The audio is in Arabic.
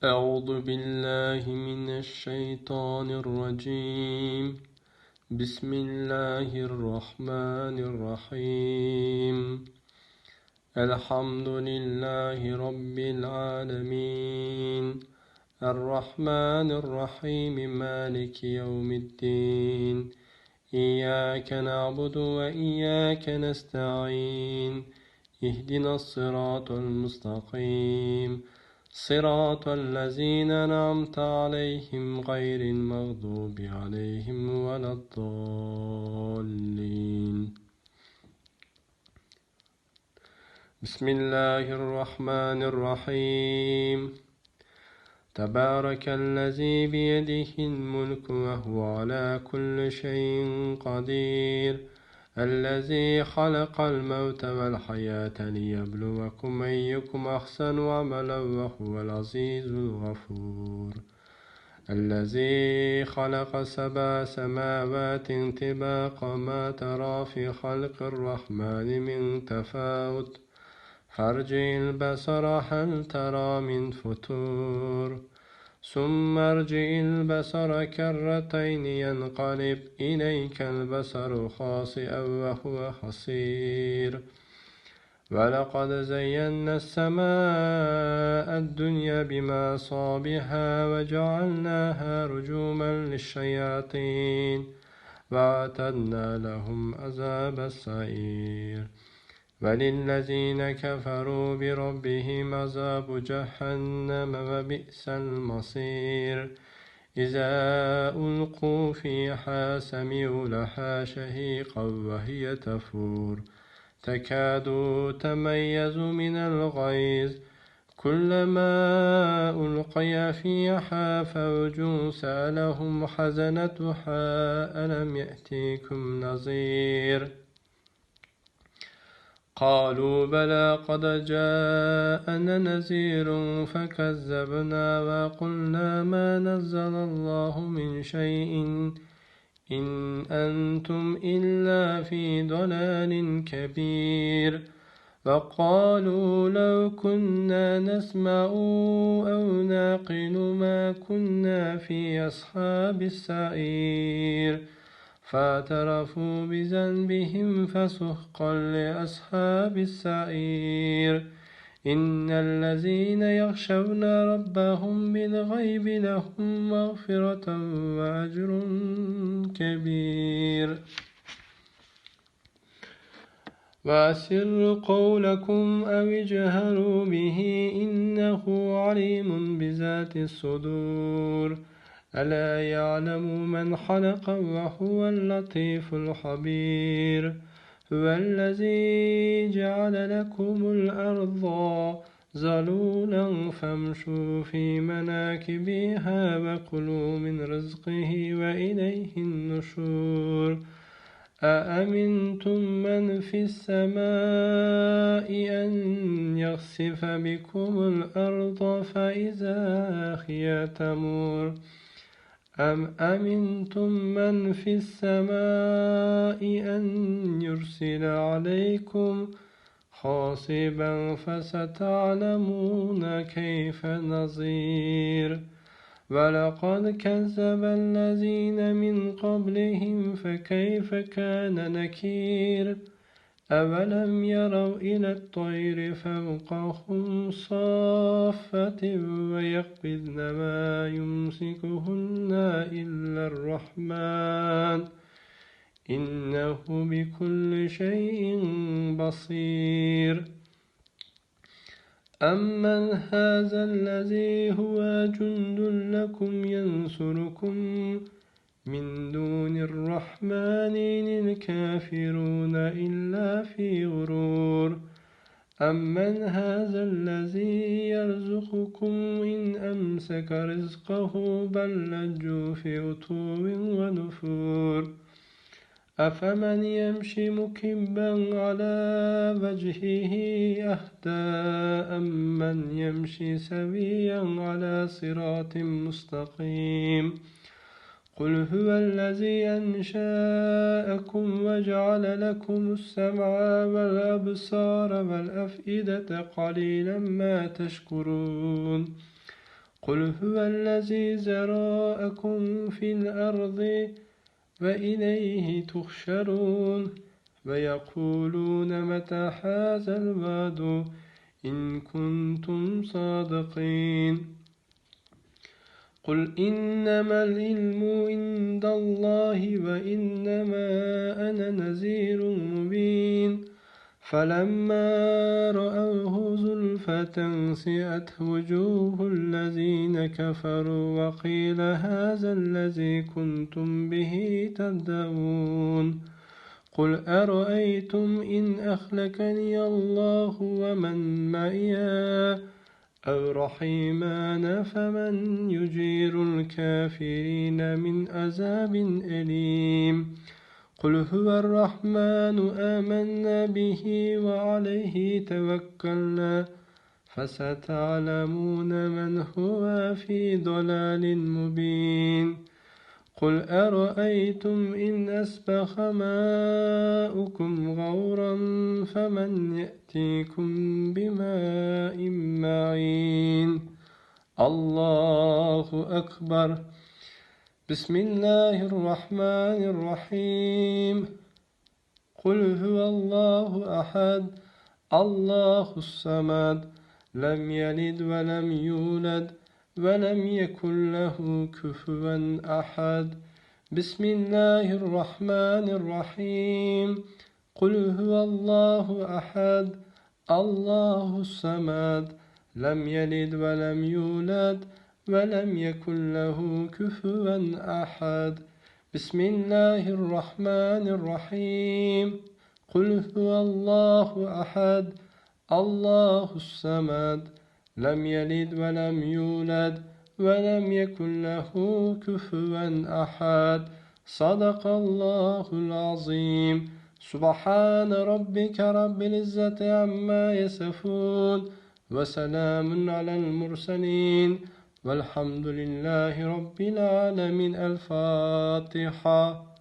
أعوذ بالله من الشيطان الرجيم. بسم الله الرحمن الرحيم. الحمد لله رب العالمين، الرحمن الرحيم، مالك يوم الدين. إياك نعبد وإياك نستعين. اهدنا الصراط المستقيم، صراط الذين أنعمت عليهم غير المغضوب عليهم ولا الضالين. بسم الله الرحمن الرحيم. تبارك الذي بيده الملك وهو على كل شيء قدير، الذي خلق الموت والحياة ليبلوكم أيكم أحسن عملا وهو العزيز الغفور. الذي خلق 7 سماوات طباقا، ما ترى في خلق الرحمن من تفاوت، فارجع البصر هل ترى من فتور، ثم ارجع البصر كرتين ينقلب إليك البصر خاسئا وهو حسير. ولقد زينا السماء الدنيا بمصابيح وجعلناها رجوما للشياطين وأعتدنا لهم عذاب السعير. وللذين كفروا بربهم عذاب جهنم وبئس المصير. إذا ألقوا فيها سمعوا لها شهيقا وهي تفور، تكاد تميز من الغيظ، كلما ألقي فيها فوج سألهم خزنتها ألم يأتيكم نذير؟ قالوا بلى قد جاءنا نذير فكذبنا وقلنا ما نزل الله من شيء إن أنتم إلا في ضلال كبير. وقالوا لو كنا نسمع أو نعقل ما كنا في أصحاب السعير. فاعترفوا بذنبهم فسحقا لأصحاب السعير. إن الذين يخشون ربهم بالغيب لهم مغفرة وأجر كبير. وأسروا قولكم أو اجهروا به إنه عليم بذات الصدور. ألا يعلم من خلق وهو اللطيف الخبير. هو الذي جعل لكم الأرض ذلولا فامشوا في مناكبها وكلوا من رزقه وإليه النشور. أأمنتم من في السماء أن يخسف بكم الأرض فإذا هي تمور، أم أمنتم من في السماء أن يرسل عليكم حاصبا فستعلمون كيف نذير. ولقد كذب الذين من قبلهم فكيف كان نكير. أولم يروا إلى الطير فوقهم صافات ويقبضن ما يمسكهن إلا الرحمن إنه بكل شيء بصير. أمن هذا الذي هو جند لكم ينصركم من دون الرحمن إن الكافرون إلا في غرور. أمن هذا الذي يرزقكم إن أمسك رزقه بل لجوا في عتو ونفور. أفمن يمشي مكبا على وجهه أهدى أمن يمشي سويا على صراط مستقيم. قل هو الذي أنشأكم وجعل لكم السمع والأبصار والأفئدة قليلا ما تشكرون. قل هو الذي ذرأكم في الأرض وإليه تحشرون ويقولون متى هذا الوعد إن كنتم صادقين قل إنما العلم عند الله وإنما أنا نذير مبين فلما رأوه زلفة سيئت وجوه الذين كفروا وقيل هذا الذي كنتم به تدعون قل أرأيتم إن أهلكني الله ومن معي أو رحمنا فمن يجير الكافرين من عذاب أليم قل هو الرحمن آمنا به وعليه توكلنا فستعلمون من هو في ضلال مبين قل أرأيتم إن أصبح ماؤكم غورا فمن يأتيكم بماء معين الله أكبر بسم الله الرحمن الرحيم قل هو الله أحد الله الصمد لم يلد ولم يولد ولم يكن له كفوا أحد بسم الله الرحمن الرحيم قل هو الله أحد الله الصمد لم يلد ولم يولد ولم يكن له كفوا أحد بسم الله الرحمن الرحيم قل هو الله أحد الله الصمد لم يلد ولم يولد ولم يكن له كفوا أحد صدق الله العظيم سبحان ربك رب العزة عما يصفون وسلام على المرسلين والحمد لله رب العالمين الفاتحة